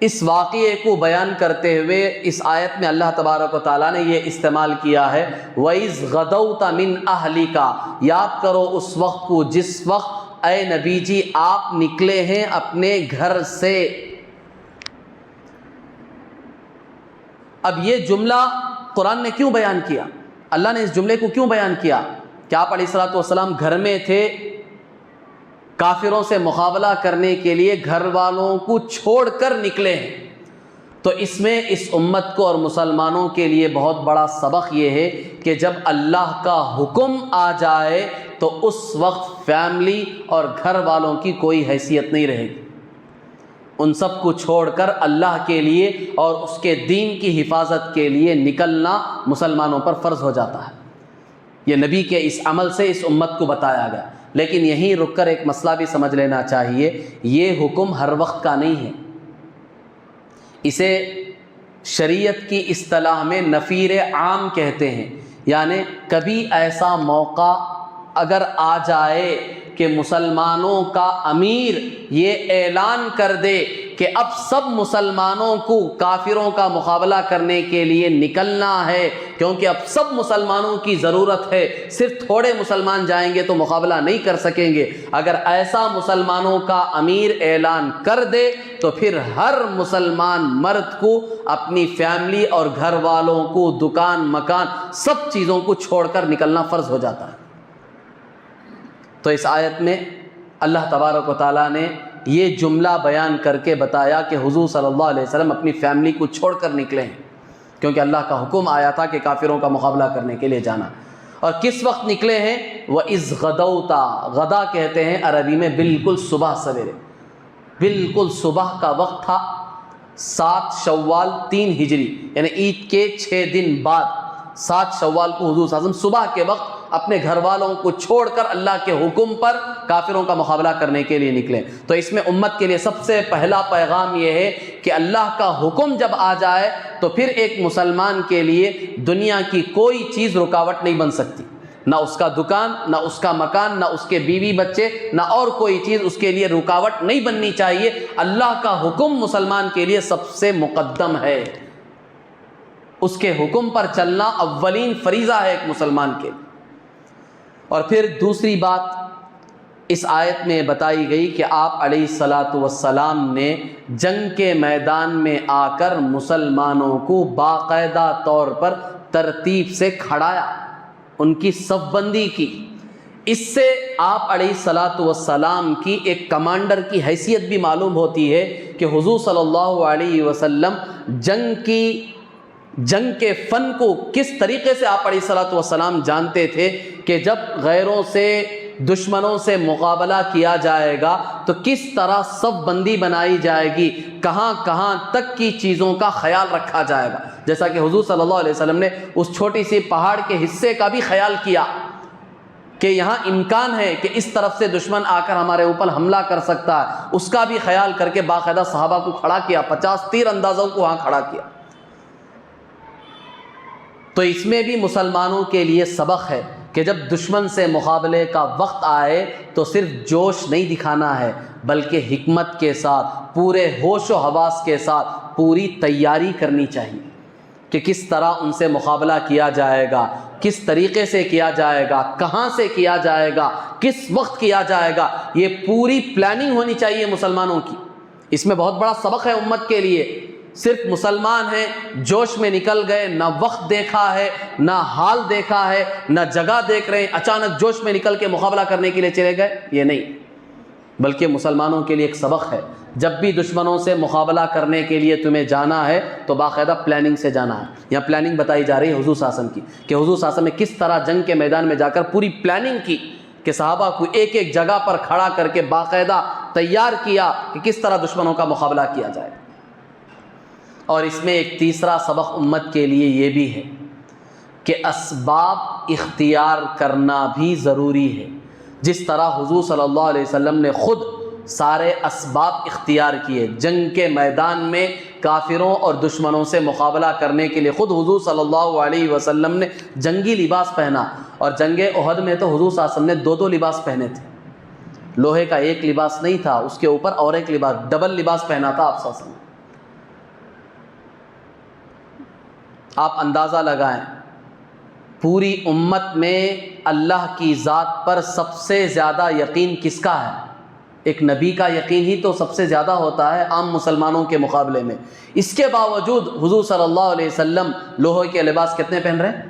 اس واقعے کو بیان کرتے ہوئے اس آیت میں اللہ تبارک و تعالیٰ نے یہ استعمال کیا ہے، وَإِذْ غَدَوْتَ مِنْ أَهْلِكَ، یاد کرو اس وقت کو جس وقت اے نبی جی آپ نکلے ہیں اپنے گھر سے۔ اب یہ جملہ قرآن نے کیوں بیان کیا؟ اللہ نے اس جملے کو کیوں بیان کیا کہ آپ علیہ الصلوۃ والسلام گھر میں تھے، کافروں سے مقابلہ کرنے کے لیے گھر والوں کو چھوڑ کر نکلے ہیں؟ تو اس میں اس امت کو اور مسلمانوں کے لیے بہت بڑا سبق یہ ہے کہ جب اللہ کا حکم آ جائے تو اس وقت فیملی اور گھر والوں کی کوئی حیثیت نہیں رہے گی۔ ان سب کو چھوڑ کر اللہ کے لیے اور اس کے دین کی حفاظت کے لیے نکلنا مسلمانوں پر فرض ہو جاتا ہے۔ یہ نبی کے اس عمل سے اس امت کو بتایا گیا۔ لیکن یہیں رک کر ایک مسئلہ بھی سمجھ لینا چاہیے، یہ حکم ہر وقت کا نہیں ہے، اسے شریعت کی اصطلاح میں نفیر عام کہتے ہیں۔ یعنی کبھی ایسا موقع اگر آ جائے کہ مسلمانوں کا امیر یہ اعلان کر دے کہ اب سب مسلمانوں کو کافروں کا مقابلہ کرنے کے لیے نکلنا ہے، کیونکہ اب سب مسلمانوں کی ضرورت ہے، صرف تھوڑے مسلمان جائیں گے تو مقابلہ نہیں کر سکیں گے، اگر ایسا مسلمانوں کا امیر اعلان کر دے تو پھر ہر مسلمان مرد کو اپنی فیملی اور گھر والوں کو، دکان مکان، سب چیزوں کو چھوڑ کر نکلنا فرض ہو جاتا ہے۔ تو اس آیت میں اللہ تبارک و تعالیٰ نے یہ جملہ بیان کر کے بتایا کہ حضور صلی اللہ علیہ وسلم اپنی فیملی کو چھوڑ کر نکلے ہیں، کیونکہ اللہ کا حکم آیا تھا کہ کافروں کا مقابلہ کرنے کے لیے جانا۔ اور کس وقت نکلے ہیں؟ وَإِذْ غَدَوْتَ، غدا کہتے ہیں عربی میں بالکل صبح سویرے، بالکل صبح کا وقت تھا۔ 7 شوال 3 ہجری یعنی عید کے 6 دن بعد 7 شوال کو حضور صلی اللہ علیہ وسلم صبح کے وقت اپنے گھر والوں کو چھوڑ کر اللہ کے حکم پر کافروں کا مقابلہ کرنے کے لیے نکلے۔ تو اس میں امت کے لیے سب سے پہلا پیغام یہ ہے کہ اللہ کا حکم جب آ جائے تو پھر ایک مسلمان کے لیے دنیا کی کوئی چیز رکاوٹ نہیں بن سکتی، نہ اس کا دکان، نہ اس کا مکان، نہ اس کے بیوی بچے، نہ اور کوئی چیز اس کے لیے رکاوٹ نہیں بننی چاہیے۔ اللہ کا حکم مسلمان کے لیے سب سے مقدم ہے، اس کے حکم پر چلنا اولین فریضہ ہے ایک مسلمان کے۔ اور پھر دوسری بات اس آیت میں بتائی گئی کہ آپ علیہ الصلاۃ والسلام نے جنگ کے میدان میں آ کر مسلمانوں کو باقاعدہ طور پر ترتیب سے کھڑایا، ان کی صف بندی کی۔ اس سے آپ علیہ الصلاۃ والسلام کی ایک کمانڈر کی حیثیت بھی معلوم ہوتی ہے کہ حضور صلی اللہ علیہ وسلم جنگ کے فن کو کس طریقے سے آپ علیہ الصلاۃ والسلام جانتے تھے کہ جب غیروں سے، دشمنوں سے مقابلہ کیا جائے گا تو کس طرح صف بندی بنائی جائے گی، کہاں کہاں تک کی چیزوں کا خیال رکھا جائے گا۔ جیسا کہ حضور صلی اللہ علیہ وسلم نے اس چھوٹی سی پہاڑ کے حصے کا بھی خیال کیا کہ یہاں امکان ہے کہ اس طرف سے دشمن آ کر ہمارے اوپر حملہ کر سکتا ہے، اس کا بھی خیال کر کے باقاعدہ صحابہ کو کھڑا کیا، 50 تیر اندازوں کو وہاں کھڑا کیا۔ تو اس میں بھی مسلمانوں کے لیے سبق ہے کہ جب دشمن سے مقابلے کا وقت آئے تو صرف جوش نہیں دکھانا ہے، بلکہ حکمت کے ساتھ، پورے ہوش و حواس کے ساتھ پوری تیاری کرنی چاہیے کہ کس طرح ان سے مقابلہ کیا جائے گا، کس طریقے سے کیا جائے گا، کہاں سے کیا جائے گا، کس وقت کیا جائے گا، یہ پوری پلاننگ ہونی چاہیے مسلمانوں کی۔ اس میں بہت بڑا سبق ہے امت کے لیے۔ صرف مسلمان ہیں، جوش میں نکل گئے، نہ وقت دیکھا ہے، نہ حال دیکھا ہے، نہ جگہ دیکھ رہے ہیں، اچانک جوش میں نکل کے مقابلہ کرنے کے لیے چلے گئے، یہ نہیں، بلکہ مسلمانوں کے لیے ایک سبق ہے۔ جب بھی دشمنوں سے مقابلہ کرنے کے لیے تمہیں جانا ہے تو باقاعدہ پلاننگ سے جانا ہے۔ یہاں پلاننگ بتائی جا رہی ہے حضور صلی اللہ علیہ وسلم کی کہ حضور صلی اللہ علیہ وسلم نے کس طرح جنگ کے میدان میں جا کر پوری پلاننگ کی کہ صحابہ کو ایک ایک جگہ پر کھڑا کر کے باقاعدہ تیار کیا کہ کس طرح دشمنوں کا مقابلہ کیا جائے۔ اور اس میں ایک تیسرا سبق امت کے لیے یہ بھی ہے کہ اسباب اختیار کرنا بھی ضروری ہے۔ جس طرح حضور صلی اللہ علیہ وسلم نے خود سارے اسباب اختیار کیے، جنگ کے میدان میں کافروں اور دشمنوں سے مقابلہ کرنے کے لیے خود حضور صلی اللہ علیہ وسلم نے جنگی لباس پہنا۔ اور جنگ احد میں تو حضور صلی اللہ علیہ وسلم نے 2 لباس پہنے تھے، لوہے کا ایک لباس نہیں تھا، اس کے اوپر اور ایک لباس، ڈبل لباس پہنا تھا آپ صلی اللہ علیہ وسلم۔ آپ اندازہ لگائیں پوری امت میں اللہ کی ذات پر سب سے زیادہ یقین کس کا ہے؟ ایک نبی کا یقین ہی تو سب سے زیادہ ہوتا ہے عام مسلمانوں کے مقابلے میں. اس کے باوجود حضور صلی اللہ علیہ وسلم لوہے کے لباس کتنے پہن رہے ہیں؟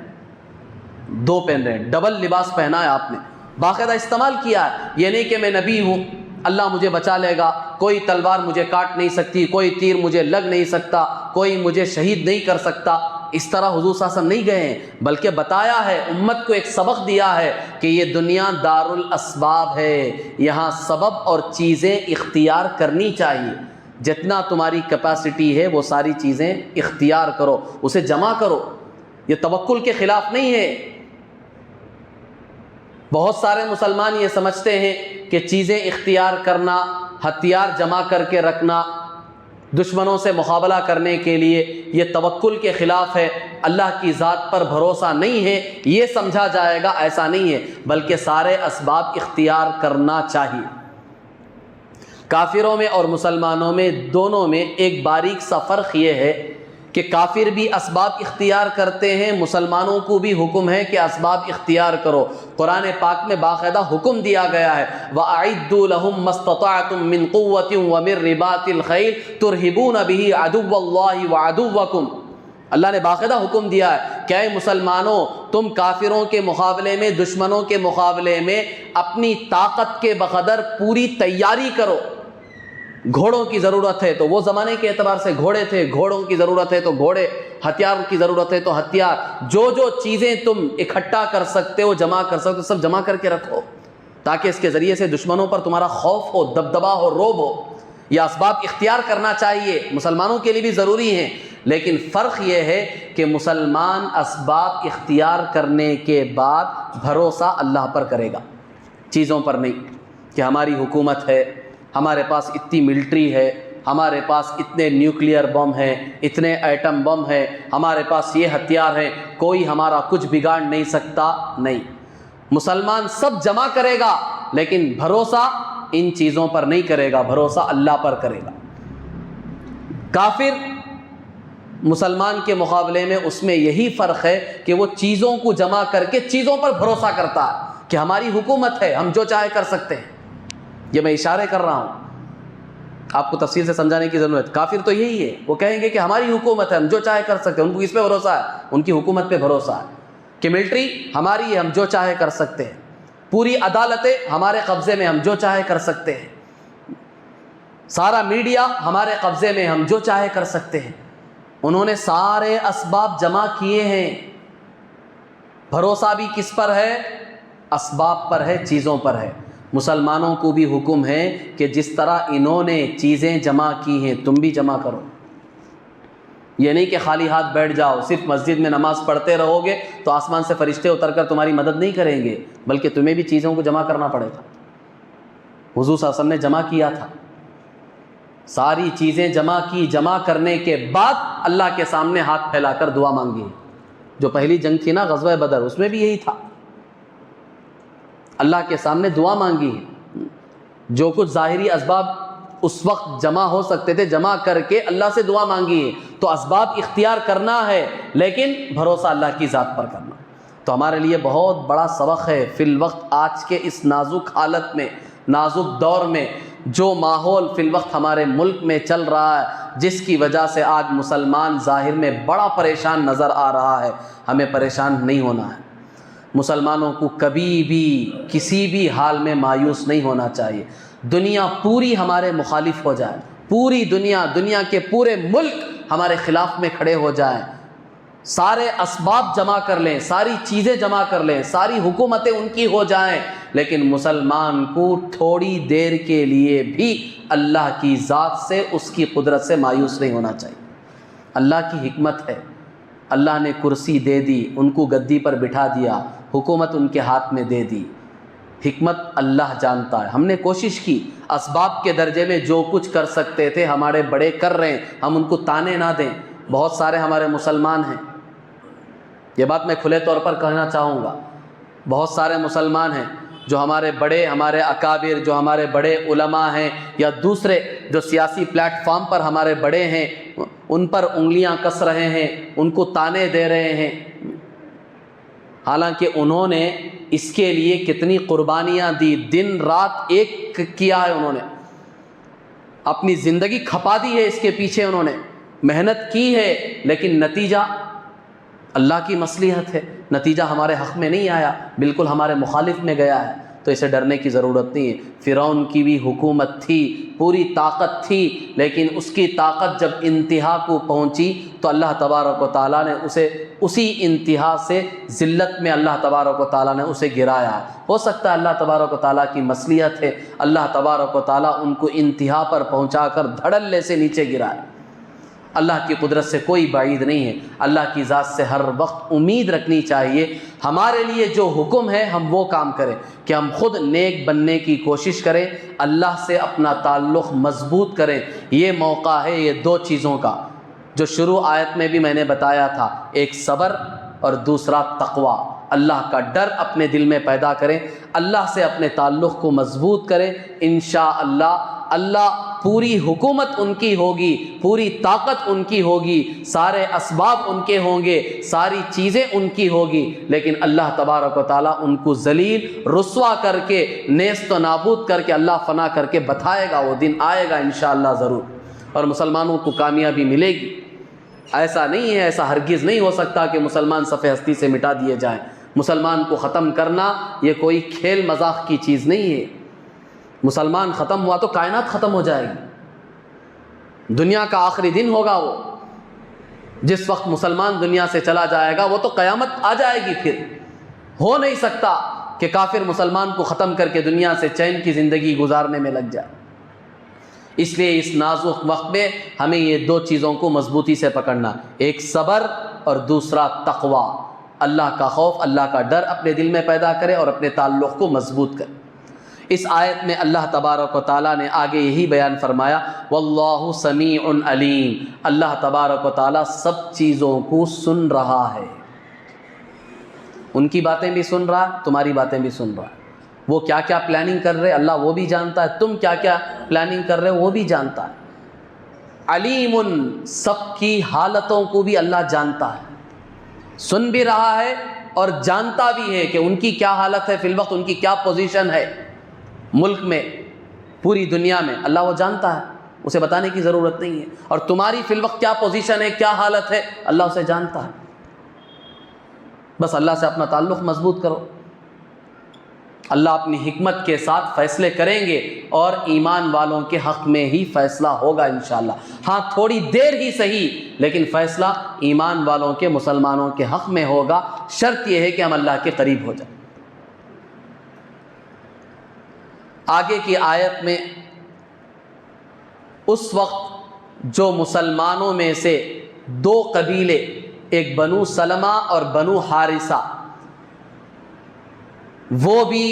2 پہن رہے ہیں. ڈبل لباس پہنا ہے آپ نے, باقاعدہ استعمال کیا ہے. یہ نہیں کہ میں نبی ہوں اللہ مجھے بچا لے گا, کوئی تلوار مجھے کاٹ نہیں سکتی, کوئی تیر مجھے لگ نہیں سکتا, کوئی مجھے شہید نہیں کر سکتا. اس طرح حضور صلی اللہ علیہ وسلم نہیں گئے ہیں, بلکہ بتایا ہے, امت کو ایک سبق دیا ہے کہ یہ دنیا دار الاسباب ہے, یہاں سبب اور چیزیں اختیار کرنی چاہیے. جتنا تمہاری کیپیسٹی ہے وہ ساری چیزیں اختیار کرو, اسے جمع کرو. یہ توکل کے خلاف نہیں ہے. بہت سارے مسلمان یہ سمجھتے ہیں کہ چیزیں اختیار کرنا, ہتھیار جمع کر کے رکھنا دشمنوں سے مقابلہ کرنے کے لیے, یہ توکل کے خلاف ہے, اللہ کی ذات پر بھروسہ نہیں ہے, یہ سمجھا جائے گا. ایسا نہیں ہے, بلکہ سارے اسباب اختیار کرنا چاہیے. کافروں میں اور مسلمانوں میں دونوں میں ایک باریک سا فرق یہ ہے کہ کافر بھی اسباب اختیار کرتے ہیں, مسلمانوں کو بھی حکم ہے کہ اسباب اختیار کرو. قرآن پاک میں باقاعدہ حکم دیا گیا ہے وَأَعِدُّوا لَهُم مَّا اسْتَطَعْتُم مِّن قُوَّةٍ وَمِن رِّبَاطِ الْخَيْلِ تُرْهِبُونَ بِهِ عَدُوَّ اللَّهِ وَعَدُوَّكُمْ. اللہ نے باقاعدہ حکم دیا ہے کہ اے مسلمانوں, تم کافروں کے مقابلے میں, دشمنوں کے مقابلے میں اپنی طاقت کے بقدر پوری تیاری کرو. گھوڑوں کی ضرورت ہے تو وہ زمانے کے اعتبار سے گھوڑے تھے, گھوڑوں کی ضرورت ہے تو گھوڑے, ہتھیاروں کی ضرورت ہے تو ہتھیار, جو چیزیں تم اکٹھا کر سکتے ہو, جمع کر سکتے ہو, سب جمع کر کے رکھو تاکہ اس کے ذریعے سے دشمنوں پر تمہارا خوف ہو, دبدبا ہو, روب ہو. یہ اسباب اختیار کرنا چاہیے, مسلمانوں کے لیے بھی ضروری ہیں. لیکن فرق یہ ہے کہ مسلمان اسباب اختیار کرنے کے بعد بھروسہ اللہ پر کرے گا, چیزوں پر نہیں. کہ ہماری حکومت ہے, ہمارے پاس اتنی ملٹری ہے, ہمارے پاس اتنے نیوکلیئر بم ہیں, اتنے ایٹم بم ہیں, ہمارے پاس یہ ہتھیار ہیں, کوئی ہمارا کچھ بگاڑ نہیں سکتا. نہیں, مسلمان سب جمع کرے گا لیکن بھروسہ ان چیزوں پر نہیں کرے گا, بھروسہ اللہ پر کرے گا. کافر مسلمان کے مقابلے میں اس میں یہی فرق ہے کہ وہ چیزوں کو جمع کر کے چیزوں پر بھروسہ کرتا ہے کہ ہماری حکومت ہے, ہم جو چاہے کر سکتے ہیں. یہ میں اشارے کر رہا ہوں, آپ کو تفصیل سے سمجھانے کی ضرورت. کافر تو یہی ہے, وہ کہیں گے کہ ہماری حکومت ہے, ہم جو چاہے کر سکتے ہیں. ان کو اس پہ بھروسہ ہے, ان کی حکومت پہ بھروسہ ہے کہ ملٹری ہماری ہے, ہم جو چاہے کر سکتے ہیں. پوری عدالتیں ہمارے قبضے میں, ہم جو چاہے کر سکتے ہیں. سارا میڈیا ہمارے قبضے میں, ہم جو چاہے کر سکتے ہیں. انہوں نے سارے اسباب جمع کیے ہیں. بھروسہ بھی کس پر ہے؟ اسباب پر ہے, چیزوں پر ہے. مسلمانوں کو بھی حکم ہے کہ جس طرح انہوں نے چیزیں جمع کی ہیں تم بھی جمع کرو. یہ نہیں کہ خالی ہاتھ بیٹھ جاؤ, صرف مسجد میں نماز پڑھتے رہو گے تو آسمان سے فرشتے اتر کر تمہاری مدد نہیں کریں گے, بلکہ تمہیں بھی چیزوں کو جمع کرنا پڑے گا. حضور صلی اللہ علیہ وسلم نے جمع کیا تھا, ساری چیزیں جمع کی, جمع کرنے کے بعد اللہ کے سامنے ہاتھ پھیلا کر دعا مانگی. جو پہلی جنگ تھی نا غزوہ بدر, اس میں بھی یہی تھا, اللہ کے سامنے دعا مانگی. جو کچھ ظاہری اسباب اس وقت جمع ہو سکتے تھے جمع کر کے اللہ سے دعا مانگی ہے. تو اسباب اختیار کرنا ہے لیکن بھروسہ اللہ کی ذات پر کرنا. تو ہمارے لیے بہت بڑا سبق ہے فی الوقت آج کے اس نازک حالت میں, نازک دور میں, جو ماحول فی الوقت ہمارے ملک میں چل رہا ہے, جس کی وجہ سے آج مسلمان ظاہر میں بڑا پریشان نظر آ رہا ہے. ہمیں پریشان نہیں ہونا ہے. مسلمانوں کو کبھی بھی کسی بھی حال میں مایوس نہیں ہونا چاہیے. دنیا پوری ہمارے مخالف ہو جائے, پوری دنیا کے پورے ملک ہمارے خلاف میں کھڑے ہو جائیں, سارے اسباب جمع کر لیں, ساری چیزیں جمع کر لیں, ساری حکومتیں ان کی ہو جائیں, لیکن مسلمان کو تھوڑی دیر کے لیے بھی اللہ کی ذات سے, اس کی قدرت سے مایوس نہیں ہونا چاہیے. اللہ کی حکمت ہے, اللہ نے کرسی دے دی, ان کو گدی پر بٹھا دیا, حکومت ان کے ہاتھ میں دے دی. حکمت اللہ جانتا ہے. ہم نے کوشش کی اسباب کے درجے میں جو کچھ کر سکتے تھے ہمارے بڑے کر رہے ہیں, ہم ان کو تانے نہ دیں. بہت سارے ہمارے مسلمان ہیں, یہ بات میں کھلے طور پر کہنا چاہوں گا, بہت سارے مسلمان ہیں جو ہمارے بڑے, ہمارے اکابر, جو ہمارے بڑے علماء ہیں یا دوسرے جو سیاسی پلیٹ فارم پر ہمارے بڑے ہیں, ان پر انگلیاں کس رہے ہیں, ان کو تانے دے رہے ہیں. حالانکہ انہوں نے اس کے لیے کتنی قربانیاں دی, دن رات ایک کیا ہے انہوں نے. اپنی زندگی کھپا دی ہے اس کے پیچھے، انہوں نے محنت کی ہے، لیکن نتیجہ اللہ کی مصلحت ہے، نتیجہ ہمارے حق میں نہیں آیا، بالکل ہمارے مخالف میں گیا ہے، تو اسے ڈرنے کی ضرورت نہیں ہے۔ فرعون کی بھی حکومت تھی، پوری طاقت تھی، لیکن اس کی طاقت جب انتہا کو پہنچی تو اللہ تبارک و تعالیٰ نے اسے اسی انتہا سے ذلت میں اللہ تبارک و تعالیٰ نے اسے گرایا ہے۔ ہو سکتا ہے اللہ تبارک و تعالیٰ کی مصلحت ہے، اللہ تبارک و تعالیٰ ان کو انتہا پر پہنچا کر دھڑلے سے نیچے گرائے۔ اللہ کی قدرت سے کوئی بعید نہیں ہے، اللہ کی ذات سے ہر وقت امید رکھنی چاہیے۔ ہمارے لیے جو حکم ہے ہم وہ کام کریں کہ ہم خود نیک بننے کی کوشش کریں، اللہ سے اپنا تعلق مضبوط کریں۔ یہ موقع ہے یہ دو چیزوں کا جو شروع آیت میں بھی میں نے بتایا تھا، ایک صبر اور دوسرا تقوی۔ اللہ کا ڈر اپنے دل میں پیدا کریں، اللہ سے اپنے تعلق کو مضبوط کریں، انشاءاللہ اللہ پوری حکومت ان کی ہوگی، پوری طاقت ان کی ہوگی، سارے اسباب ان کے ہوں گے، ساری چیزیں ان کی ہوگی، لیکن اللہ تبارک و تعالیٰ ان کو ذلیل رسوا کر کے نیست و نابود کر کے اللہ فنا کر کے بتائے گا۔ وہ دن آئے گا انشاءاللہ ضرور، اور مسلمانوں کو کامیابی ملے گی۔ ایسا نہیں ہے، ایسا ہرگز نہیں ہو سکتا کہ مسلمان صفحہ ہستی سے مٹا دیے جائیں۔ مسلمان کو ختم کرنا یہ کوئی کھیل مذاق کی چیز نہیں ہے۔ مسلمان ختم ہوا تو کائنات ختم ہو جائے گی، دنیا کا آخری دن ہوگا وہ۔ جس وقت مسلمان دنیا سے چلا جائے گا وہ تو قیامت آ جائے گی، پھر ہو نہیں سکتا کہ کافر مسلمان کو ختم کر کے دنیا سے چین کی زندگی گزارنے میں لگ جائے۔ اس لیے اس نازک وقت میں ہمیں یہ دو چیزوں کو مضبوطی سے پکڑنا، ایک صبر اور دوسرا تقوی۔ اللہ کا خوف، اللہ کا ڈر اپنے دل میں پیدا کرے اور اپنے تعلق کو مضبوط کرے۔ اس آیت میں اللہ تبارک و تعالیٰ نے آگے یہی بیان فرمایا، واللہ سمیع علیم، اللہ تبارک و تعالیٰ سب چیزوں کو سن رہا ہے۔ ان کی باتیں بھی سن رہا ہے، تمہاری باتیں بھی سن رہا ہے۔ وہ کیا کیا پلاننگ کر رہے اللہ وہ بھی جانتا ہے، تم کیا کیا پلاننگ کر رہے وہ بھی جانتا ہے۔ علیم، سب کی حالتوں کو بھی اللہ جانتا ہے، سن بھی رہا ہے اور جانتا بھی ہے کہ ان کی کیا حالت ہے فی الوقت، ان کی کیا پوزیشن ہے ملک میں، پوری دنیا میں، اللہ وہ جانتا ہے، اسے بتانے کی ضرورت نہیں ہے۔ اور تمہاری فی الوقت کیا پوزیشن ہے، کیا حالت ہے، اللہ اسے جانتا ہے۔ بس اللہ سے اپنا تعلق مضبوط کرو، اللہ اپنی حکمت کے ساتھ فیصلے کریں گے اور ایمان والوں کے حق میں ہی فیصلہ ہوگا انشاءاللہ۔ ہاں تھوڑی دیر ہی صحیح، لیکن فیصلہ ایمان والوں کے، مسلمانوں کے حق میں ہوگا۔ شرط یہ ہے کہ ہم اللہ کے قریب ہو جائیں۔ آگے کی آیت میں اس وقت جو مسلمانوں میں سے دو قبیلے، ایک بنو سلمہ اور بنو حارثہ، وہ بھی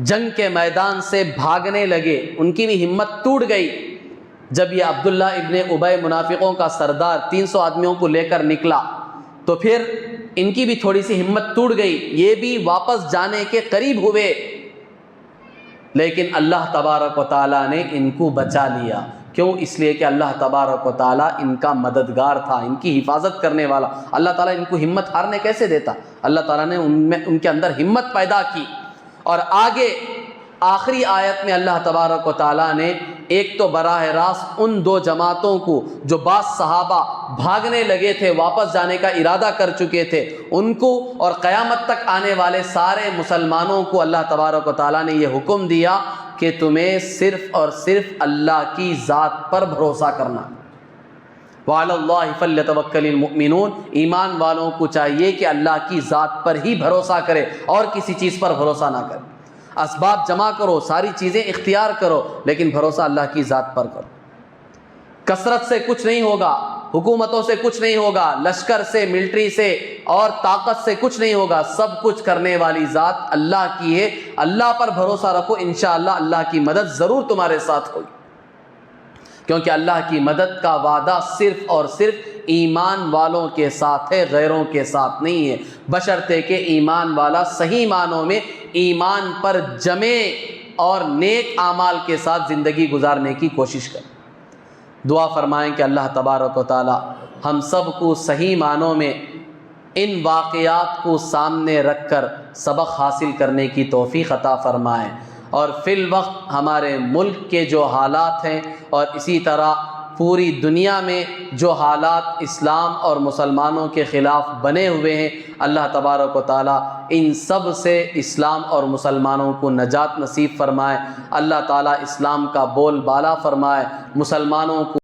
جنگ کے میدان سے بھاگنے لگے، ان کی بھی ہمت ٹوٹ گئی۔ جب یہ عبداللہ ابن ابی منافقوں کا سردار 300 آدمیوں کو لے کر نکلا تو پھر ان کی بھی تھوڑی سی ہمت ٹوٹ گئی، یہ بھی واپس جانے کے قریب ہوئے، لیکن اللہ تبارک و تعالیٰ نے ان کو بچا لیا۔ کیوں؟ اس لیے کہ اللہ تبارک و تعالیٰ ان کا مددگار تھا، ان کی حفاظت کرنے والا۔ اللہ تعالیٰ ان کو ہمت ہارنے کیسے دیتا؟ اللہ تعالیٰ نے ان کے اندر ہمت پیدا کی۔ اور آگے آخری آیت میں اللہ تبارک و تعالیٰ نے ایک تو براہ راست ان دو جماعتوں کو جو بعض صحابہ بھاگنے لگے تھے، واپس جانے کا ارادہ کر چکے تھے، ان کو اور قیامت تک آنے والے سارے مسلمانوں کو اللہ تبارک و تعالیٰ نے یہ حکم دیا کہ تمہیں صرف اور صرف اللہ کی ذات پر بھروسہ کرنا۔ وعلی اللہ فلیتوکل المؤمنون، ایمان والوں کو چاہیے کہ اللہ کی ذات پر ہی بھروسہ کرے اور کسی چیز پر بھروسہ نہ کرے۔ اسباب جمع کرو، ساری چیزیں اختیار کرو، لیکن بھروسہ اللہ کی ذات پر کرو۔ کثرت سے کچھ نہیں ہوگا، حکومتوں سے کچھ نہیں ہوگا، لشکر سے، ملٹری سے اور طاقت سے کچھ نہیں ہوگا، سب کچھ کرنے والی ذات اللہ کی ہے۔ اللہ پر بھروسہ رکھو، انشاءاللہ اللہ کی مدد ضرور تمہارے ساتھ ہوگی، کیونکہ اللہ کی مدد کا وعدہ صرف اور صرف ایمان والوں کے ساتھ ہے، غیروں کے ساتھ نہیں ہے، بشرطے کہ ایمان والا صحیح معنوں میں ایمان پر جمے اور نیک اعمال کے ساتھ زندگی گزارنے کی کوشش کرے۔ دعا فرمائیں کہ اللہ تبارک و تعالی ہم سب کو صحیح معنوں میں ان واقعات کو سامنے رکھ کر سبق حاصل کرنے کی توفیق عطا فرمائیں۔ اور فی الوقت ہمارے ملک کے جو حالات ہیں اور اسی طرح پوری دنیا میں جو حالات اسلام اور مسلمانوں کے خلاف بنے ہوئے ہیں، اللہ تبارک و تعالیٰ ان سب سے اسلام اور مسلمانوں کو نجات نصیب فرمائے، اللہ تعالیٰ اسلام کا بول بالا فرمائے، مسلمانوں کو